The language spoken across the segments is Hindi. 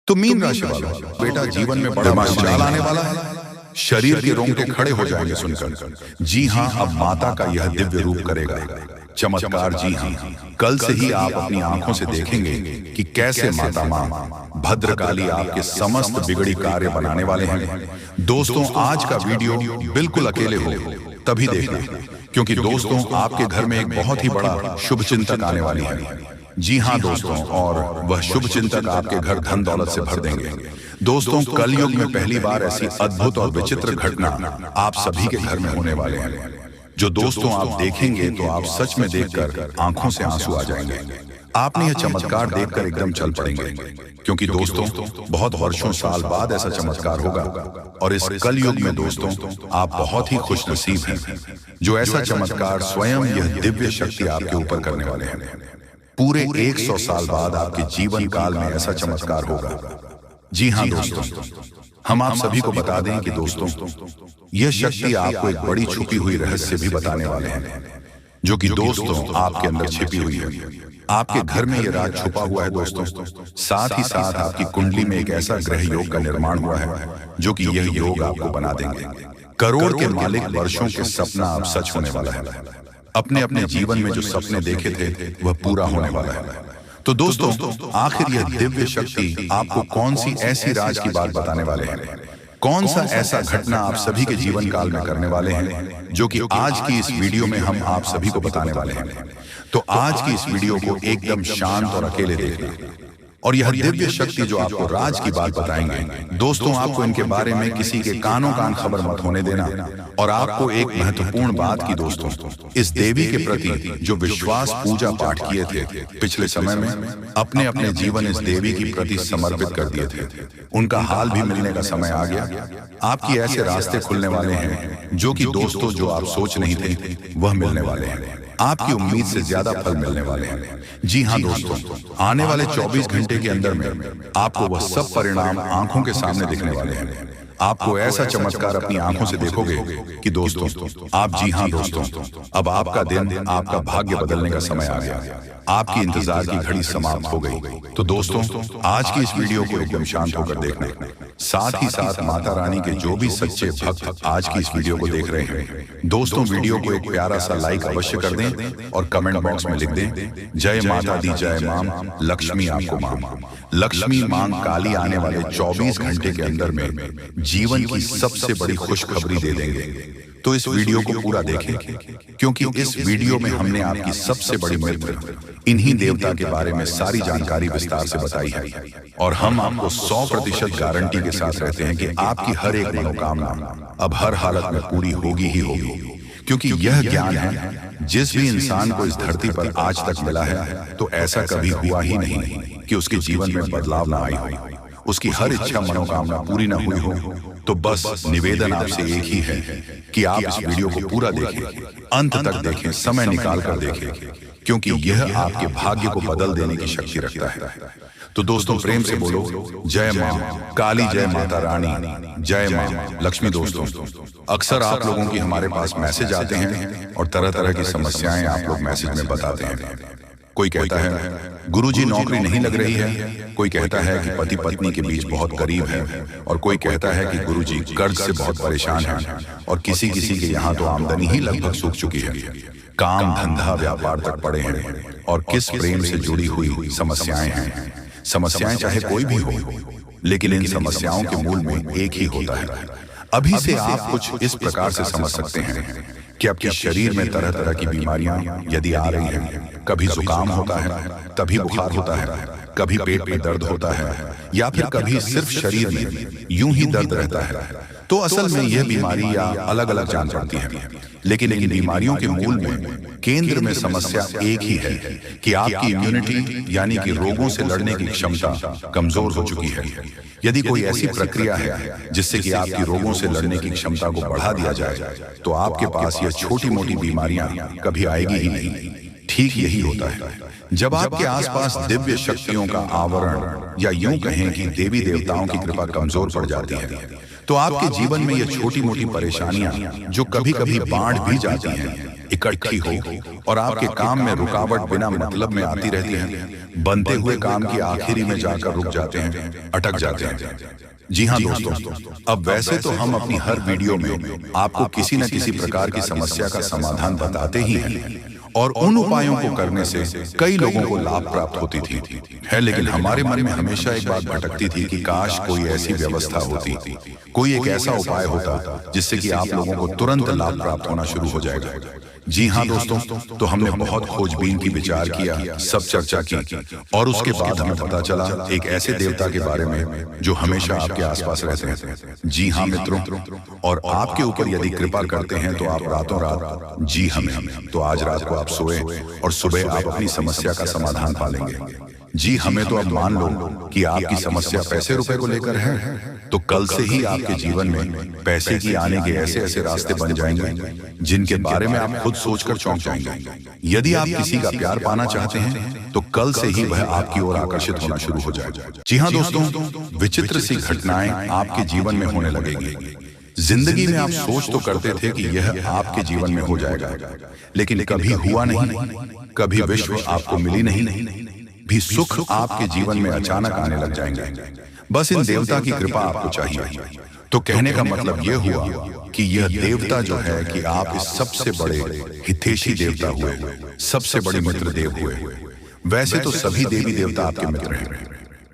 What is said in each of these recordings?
तो मीन राशि वाला बेटा जीवन में बड़ा माशाल आने वाला है। शरीर के रोंगटे खड़े हो जाएंगे सुनकर। जी हाँ, अब माता का यह दिव्य रूप करेगा चमत्कार। जी हाँ, कल से ही आप अपनी आंखों से देखेंगे कि कैसे माता मां भद्रकाली आपके समस्त बिगड़ी कार्य बनाने वाले हैं। दोस्तों, आज का वीडियो बिल्कुल अकेले हो तभी देखना, क्योंकि दोस्तों आपके घर में एक बहुत ही बड़ा शुभ चिंतक आने वाली है। जी हाँ दोस्तों, और वह शुभ चिंतक आपके घर धन दौलत से भर देंगे। दोस्तों, कलयुग में पहली बार ऐसी अद्भुत और विचित्र घटना आप सभी के घर में होने वाले हैं, जो दोस्तों आप देखेंगे तो आप सच में देखकर आंखों से आंसू आ जाएंगे। आपने यह चमत्कार देखकर एकदम चल पड़ेंगे, क्योंकि दोस्तों बहुत वर्षों साल बाद ऐसा चमत्कार होगा। और इस कलयुग में दोस्तों आप बहुत ही खुशनसीब हैं, जो ऐसा चमत्कार स्वयं यह दिव्य शक्ति आपके ऊपर करने वाले हैं। पूरे 100 साल बाद आपके जीवन काल में ऐसा चमत्कार होगा। जी हाँ दोस्तों, हम आप सभी को बता दें कि दोस्तों यह शक्ति आपको एक बड़ी छुपी हुई रहस्य भी बताने वाले हैं, जो कि दोस्तों आपके अंदर छिपी हुई है। आपके घर में यह राज छुपा हुआ है दोस्तों। साथ ही साथ आपकी कुंडली में एक ऐसा ग्रह योग का निर्माण हुआ है, जो कि यह योग आपको बना देंगे करोड़ के मालिक। वर्षों के सपना अब सच होने वाला है। अपने अपने जीवन में जो सपने देखे थे वह पूरा होने वाला है। तो दोस्तों, आखिर यह दिव्य शक्ति आपको कौन सी ऐसी राज की बात बताने वाले हैं? कौन सा ऐसा घटना आप सभी के जीवन काल में करने वाले हैं, जो कि आज की इस वीडियो में हम आप सभी को बताने वाले हैं। तो आज की इस वीडियो को एकदम शांत और अकेले देखना। और यह दिव्य शक्ति जो आपको राज की बात बताएंगे, दोस्तों आपको इनके बारे में किसी के कानों कान खबर मत होने देना। और आपको एक महत्वपूर्ण बात की दोस्तों, इस देवी के प्रति जो विश्वास पूजा पाठ किए थे पिछले समय में, अपने अपने जीवन इस देवी की प्रति समर्पित कर दिए थे, उनका हाल भी मिलने का समय आ गया। आपकी ऐसे रास्ते खुलने वाले हैं, जो कि दोस्तों जो आप सोच नहीं थे वह मिलने वाले हैं। आपकी उम्मीद से ज्यादा फल मिलने वाले हैं। जी हाँ दोस्तों, आने वाले 24 घंटे के अंदर में आपको वह सब परिणाम आंखों के सामने दिखने वाले हैं। आपको ऐसा चमत्कार अपनी आंखों से देखोगे कि दोस्तों आप, जी हाँ दोस्तों, अब आपका दिन, आपका भाग्य बदलने का समय आ गया। आपकी इंतजार की घड़ी समाप्त हो गई। तो दोस्तों आज की इस वीडियो को एकदम शांत होकर देखना। साथ ही साथ माता रानी के जो भी सच्चे भक्त आज की इस वीडियो को देख रहे हैं, दोस्तों वीडियो को एक प्यारा सा लाइक अवश्य कर दें और कमेंट बॉक्स में लिख दें, जय माता दी जय मां, लक्ष्मी आपको मां। लक्ष्मी मां काली आने वाले 24 घंटे के अंदर में जीवन की सबसे बड़ी खुशखबरी दे देंगे। तो इस वीडियो को पूरा देखें, क्योंकि इस वीडियो में हमने आपकी सबसे बड़ी मित्र इन्हीं देवता के बारे में सारी जानकारी विस्तार से बताई है। और हम आपको 100% गारंटी के साथ रहते हैं कि आपकी हर एक मनोकामना अब हर हालत में पूरी होगी ही होगी, क्योंकि यह ज्ञान है जिस भी इंसान को इस धरती पर आज तक मिला है, तो ऐसा कभी हुआ ही नहीं कि उसके जीवन में बदलाव ना आई हो, उसकी हर इच्छा मनोकामना पूरी ना हुई हो। तो बस निवेदन आपसे एक ही है कि आप इस वीडियो को पूरा देखें, अंत तक देखें, समय निकाल कर देखें, क्योंकि यह आपके भाग्य को बदल देने की शक्ति रखता है। तो दोस्तों प्रेम से बोलो, जय मां काली, जय माता रानी, जय मां लक्ष्मी। दोस्तों अक्सर आप लोगों की हमारे पास मैसेज आते हैं और तरह तरह की समस्याएं आप लोग मैसेज में बताते हैं। कोई कहता है गुरुजी नौकरी नहीं लग रही है, कोई कहता है कि पति पत्नी के बीच बहुत करीब है, और कोई कहता है कि गुरुजी कर्ज से बहुत परेशान है, और किसी किसी के यहाँ तो आमदनी ही लगभग सूख चुकी है, काम धंधा व्यापार तक पड़े हैं, और किस प्रेम से जुड़ी हुई समस्याएं हैं। समस्याएं चाहे कोई भी हो, लेकिन इन समस्याओं के मूल में एक ही होता है। अभी से आप कुछ इस प्रकार से समझ सकते हैं कि आपके शरीर में तरह तरह की बीमारियां यदि आ रही हैं, कभी जुकाम होता है, तभी बुखार होता है, कभी पेट में दर्द होता है, या फिर कभी सिर्फ शरीर में यूं ही दर्द रहता है, तो असल में यह बीमारी या अलग अलग जान पड़ती है। लेकिन इन बीमारियों के मूल में, केंद्र में समस्या एक ही है कि आपकी इम्यूनिटी यानी कि रोगों से लड़ने की क्षमता कमजोर हो चुकी है। यदि कोई ऐसी प्रक्रिया है जिससे कि आपकी रोगों से लड़ने की क्षमता को बढ़ा दिया जाए, तो आपके पास यह छोटी मोटी बीमारियां कभी आएगी ही नहीं। ठीक यही होता है जब आपके आसपास दिव्य शक्तियों का आवरण, या यूं कहें कि देवी देवताओं की कृपा कमजोर पड़ जाती है, तो आपके जीवन में ये छोटी मोटी परेशानियां जो कभी कभी बाढ़ भी जाती हैं, इकट्ठी हो और आपके काम में रुकावट बिना मतलब में आती रहती है, बनते हुए काम की आखिरी में जाकर रुक जाते हैं, अटक जाते हैं। जी हाँ दोस्तों, अब वैसे तो हम अपनी हर वीडियो में आपको किसी न किसी प्रकार की समस्या का समाधान बताते ही हैं और उन उपायों को करने से कई लोगों को लाभ प्राप्त होती थी है, लेकिन हमारे मन में हमेशा एक बात भटकती थी कि काश कोई ऐसी व्यवस्था होती, कोई एक ऐसा उपाय होता जिससे कि आप लोगों को तुरंत लाभ प्राप्त होना शुरू हो जाएगा। जी हाँ दोस्तों, तो हमने बहुत खोजबीन की विचार किया, सब चर्चा की और उसके बाद हमें पता चला एक ऐसे देवता के बारे में जो हमेशा आपके आसपास रहते हैं। जी हाँ मित्रों, और आपके ऊपर यदि कृपा करते हैं तो आप रातों रात जी हमें, तो आज रात को आप सोए और सुबह आप अपनी समस्या का समाधान पा लेंगे। जी हमें तो अब मान लो कि आपकी समस्या पैसे रुपए को लेकर है, तो कल से ही आपके जीवन में पैसे की आने के ऐसे ऐसे रास्ते बन जाएंगे जिनके बारे में आप खुद सोचकर चौंक जाएंगे। यदि आप किसी का प्यार पाना चाहते हैं तो कल से ही वह आपकी ओर आकर्षित होना शुरू हो जाएगा। जी हाँ दोस्तों, विचित्र सी घटनाएं आपके जीवन में होने लगेगी। जिंदगी में आप सोच तो करते थे कि यह आपके जीवन में हो जाएगा, लेकिन कभी हुआ नहीं, कभी विश्व आपको मिली नहीं, भी सुख आपके जीवन में अचानक आने लग जाएंगे। बस इन देवता की कृपा आपको चाहिए। तो कहने का मतलब यह हुआ कि यह देवता जो है कि आप इस सबसे बड़े हितैषी देवता हुए, सबसे बड़े मित्र देव हुए। वैसे तो सभी देवी देवता आपके मित्र हैं,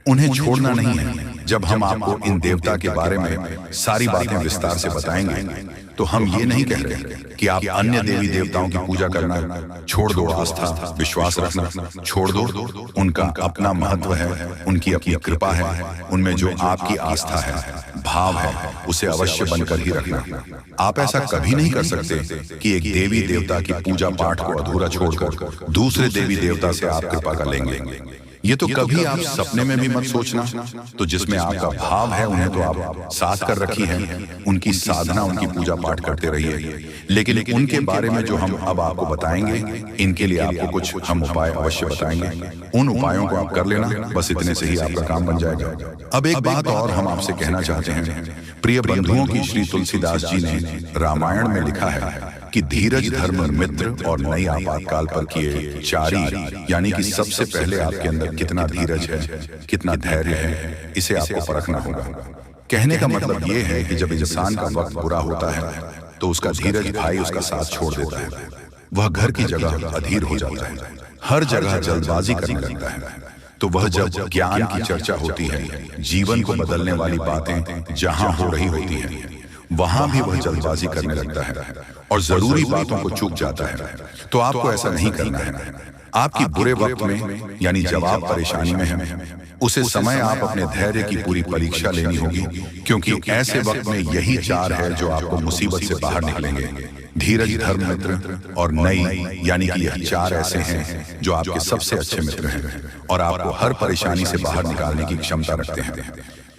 उन्हें छोड़ना नहीं है। जब हम आपको इन देवता के बारे में सारी बातें विस्तार से बताएंगे तो हम ये नहीं कह रहे कि आप अन्य देवी देवताओं की पूजा करना छोड़ दो, आस्था विश्वास रखना छोड़ दो। उनका अपना महत्व है, उनकी अपनी कृपा है, उनमें जो आपकी आस्था है, भाव है, उसे अवश्य बनकर ही रखना। आप ऐसा कभी नहीं कर सकते कि एक देवी देवता की पूजा पाठ को अधूरा छोड़कर दूसरे देवी देवता से आप कृपा कर लेंगे। ये तो कभी आप सपने में भी मत सोचना। तो जिसमें आपका भाव है उन्हें तो आप साथ कर रखी है, उनकी साधना, उनकी पूजा पाठ करते रहिए। लेकिन उनके बारे में जो हम अब आपको बताएंगे, इनके लिए आपको कुछ हम उपाय अवश्य बताएंगे। उन उपायों को आप कर लेना, बस इतने से ही आपका काम बन जाएगा। अब एक बात और हम आपसे कहना चाहते हैं, प्रिय बंधुओं की श्री तुलसीदास जी ने रामायण में लिखा है कि धीरज धर्म मित्र और नई आपातकाल पर किए चारी, यानी कि सबसे पहले आपके अंदर कितना धीरज है, कितना धैर्य है, इसे आपको परखना होगा। कहने का मतलब ये है कि जब इंसान का वक्त बुरा होता है तो उसका धीरज भाई उसका साथ छोड़ देता है, वह घर की जगह अधीर हो जाता है, हर जगह जल्दबाजी करने लगता है। तो वह जब ज्ञान की चर्चा होती है, जीवन को बदलने वाली बातें जहां हो रही होती हैं, वहां भी वह जल्दबाजी करने लगता है और जरूरी बातों को चूक जाता है। तो आपको ऐसा नहीं करना है। आपकी बुरे वक्त में, यानी जब आप परेशानी में हैं, उसे समय आप अपने धैर्य की पूरी परीक्षा लेनी होगी, क्योंकि ऐसे वक्त में यही चार है जो आपको मुसीबत से बाहर निकलेंगे। धीरज, धर्म, मित्र और नई, यानी कि यह चार ऐसे हैं जो आपके सबसे अच्छे मित्र हैं और आपको हर परेशानी से बाहर निकालने की क्षमता रखते हैं।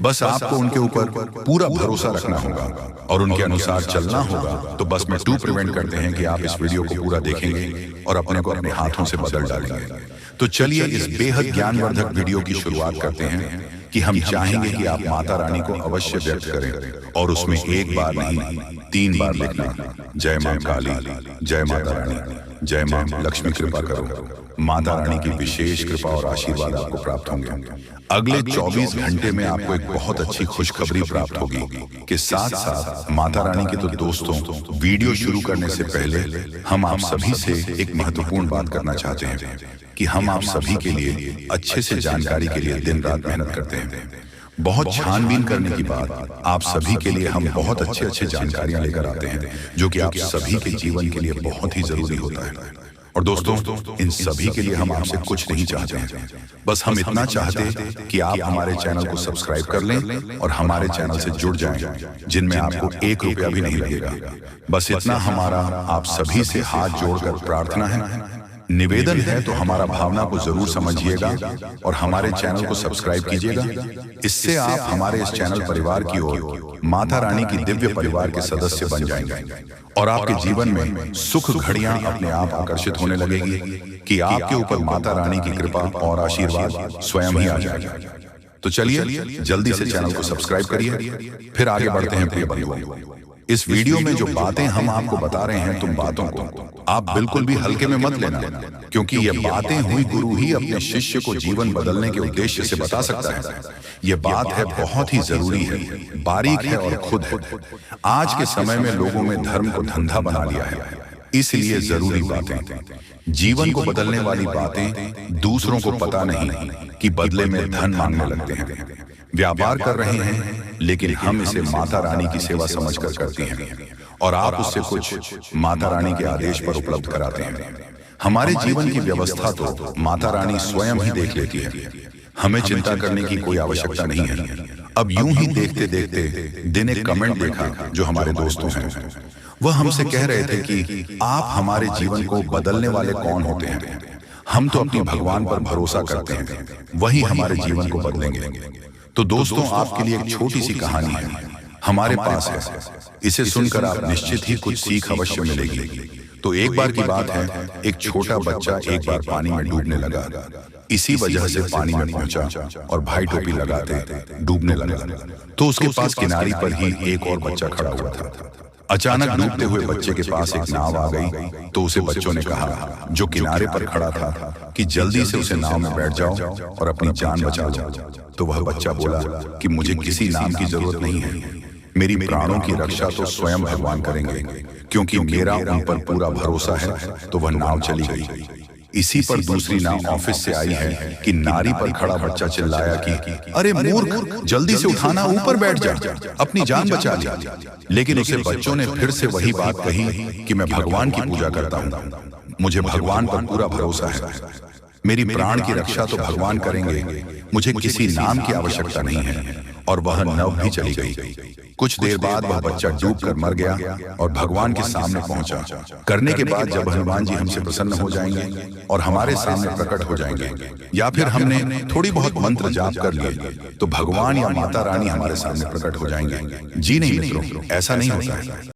बस आपको उनके ऊपर पूरा भरोसा रखना होगा और उनके अनुसार चलना होगा। तो बस में टू प्रिवेंट करते हैं कि आप इस वीडियो को पूरा देखेंगे और अपने को अपने हाथों से बदल डालेंगे। तो चलिए इस बेहद ज्ञानवर्धक वीडियो की शुरुआत करते हैं कि हम चाहेंगे कि आप माता रानी को अवश्य व्यक्त करें और उसमें एक बार नहीं 3 बार लिखना, जय मां काली, जय माता रानी, जय मां लक्ष्मी, कृपा करो। माता रानी की विशेष कृपा और आशीर्वाद आपको प्राप्त होंगे। अगले 24 घंटे में आपको एक बहुत अच्छी खुशखबरी प्राप्त होगी कि साथ साथ माता रानी के तो दोस्तों, वीडियो शुरू करने से पहले हम आप सभी से एक महत्वपूर्ण बात करना चाहते हैं कि हम आप सभी के लिए अच्छे से जानकारी के लिए दिन रात मेहनत करते हैं। बहुत छानबीन करने के बाद आप सभी के लिए हम बहुत अच्छे अच्छे जानकारियां लेकर आते हैं जो कि आप सभी के जीवन के लिए बहुत ही जरूरी होता है। और दोस्तों, इन सभी के लिए हम आपसे कुछ नहीं चाहते हैं, बस हम इतना चाहते हैं कि आप हमारे चैनल को सब्सक्राइब कर लें और हमारे चैनल से जुड़ जाएं, जिनमें आपको 1 रुपया भी नहीं लगेगा। बस इतना हमारा आप सभी से हाथ जोड़कर प्रार्थना है, निवेदन है। तो हमारा भावना को जरूर समझिएगा और हमारे चैनल को सब्सक्राइब कीजिएगा। इससे आप हमारे इस चैनल परिवार की ओर माता रानी की दिव्य परिवार के सदस्य बन जाएंगे और आपके जीवन में सुख घड़ियां अपने आप आकर्षित होने लगेगी कि आपके ऊपर माता रानी की कृपा और आशीर्वाद स्वयं ही आ जाएगा। तो चलिए जल्दी से चैनल को सब्सक्राइब करिए, फिर आगे बढ़ते हैं प्रिय बंधुओं। इस वीडियो में जो बातें हम आपको बता रहे हैं, तुम बातों को आप बिल्कुल भी हल्के में मत लेना, क्योंकि ये बातें हुई गुरु ही अपने शिष्य को जीवन बदलने के उद्देश्य से बता सकता है। ये बात है बहुत ही जरूरी है, बारीक है और खुद है। आज के समय में लोगों में धर्म को धंधा बना लिया है, इसलिए जरूरी बातें, जीवन को बदलने वाली बातें दूसरों को पता नहीं कि बदले में धन मांगने लगते हैं। व्यापार कर रहे हैं, लेकिन हम इसे माता रानी की सेवा समझकर करते हैं और आप उससे कुछ माता रानी के आदेश पर उपलब्ध कराते हैं। हमारे जीवन की व्यवस्था तो माता रानी स्वयं ही देख लेती है, हमें चिंता करने की कोई आवश्यकता नहीं है। अब यूं ही देखते देखते दिन एक कमेंट देखा जो हमारे दोस्तों हैं, वह हमसे कह रहे थे कि आप हमारे जीवन को बदलने वाले कौन होते हैं? हम तो अपनी भगवान पर भरोसा करते हैं, वही हमारे जीवन को बदलेंगे। तो दोस्तों, आपके लिए एक छोटी सी कहानी है, हमारे पास है। इसे सुनकर आप निश्चित ही कुछ सीख अवश्य मिलेगी। तो एक बार की बात है, एक छोटा बच्चा एक बार पानी में डूबने लगा। इसी वजह से पानी में पहुंचा और भाई टोपी लगाते डूबने लगा। तो उसके पास किनारे पर ही एक और बच्चा खड़ा हुआ था। अचानक डूबते हुए बच्चे के पास एक नाव आ गई, तो उसे बच्चों ने कहा, जो किनारे पर खड़ा था, कि जल्दी से उसे नाव में बैठ जाओ और अपनी जान बचा लो। तो वह बच्चा बोला कि मुझे किसी नाम की जरूरत नहीं है, मेरी प्राणों की रक्षा तो स्वयं भगवान करेंगे, क्योंकि मेरा उन पर पूरा भरोसा है। तो वह नाव चली गई। इसी पर दूसरी नाव ऑफिस से आई है कि नारी पर खड़ा बच्चा चिल्लाया कि अरे मूर्ख, जल्दी से उठाना, ऊपर बैठ जा, अपनी जान बचा ली। लेकिन उसे बच्चों ने फिर से वही बात कही कि मैं भगवान की पूजा करता हूँ, मुझे भगवान पर पूरा भरोसा है, मेरी प्राण की रक्षा तो भगवान करेंगे, मुझे किसी नाम की आवश्यकता नहीं है। और वह नाव भी चली गई। कुछ देर बाद वह बच्चा डूबकर मर गया और भगवान के सामने पहुंचा। करने के बाद जब हनुमान जी हमसे प्रसन्न हो जाएंगे और हमारे सामने प्रकट हो जाएंगे, या फिर हमने थोड़ी बहुत मंत्र जाप कर लिए, तो भगवान या माता रानी हमारे सामने प्रकट हो जाएंगे। जी नहीं मित्रों, ऐसा नहीं होता है।